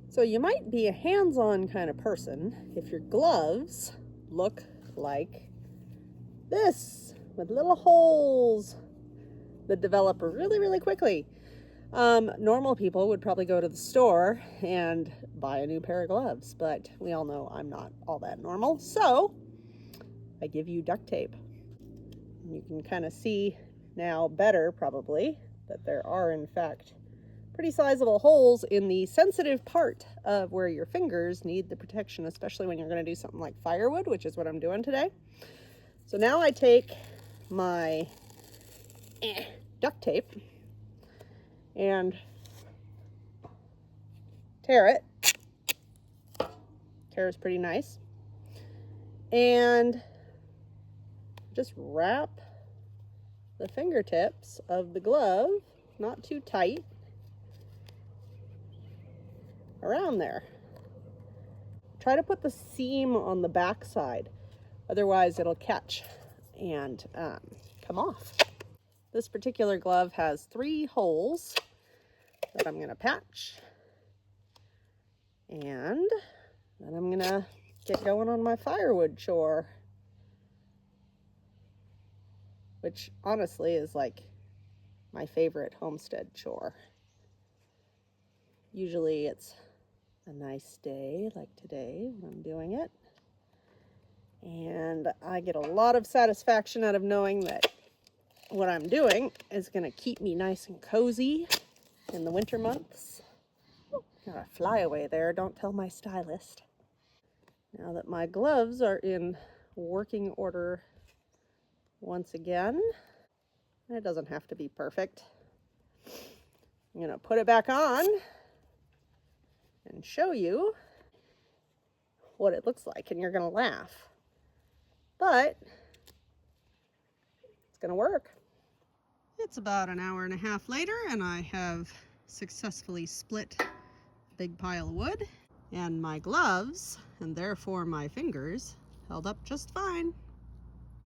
So you might be a hands-on kind of person if your gloves look like this, with little holes that develop really quickly. Normal people would probably go to the store and buy a new pair of gloves, but we all know I'm not all that normal, so I give you duct tape. You can kind of see now better probably that there are in fact pretty sizable holes in the sensitive part of where your fingers need the protection, especially when you're going to do something like firewood, which is what I'm doing today. So now I take my duct tape and tear it. Tear is pretty nice. And just wrap the fingertips of the glove, not too tight, around there. Try to put the seam on the back side, otherwise it'll catch and come off. This particular glove has 3 holes that I'm going to patch, and then I'm going to get going on my firewood chore, which honestly is like my favorite homestead chore. Usually it's a nice day like today when I'm doing it, and I get a lot of satisfaction out of knowing that what I'm doing is going to keep me nice and cozy in the winter months. Got a flyaway there, don't tell my stylist. Now that my gloves are in working order once again, it doesn't have to be perfect. I'm going to put it back on and show you what it looks like, and you're going to laugh. But it's going to work. It's about an hour and a half later, and I have successfully split a big pile of wood, and my gloves, and therefore my fingers, held up just fine.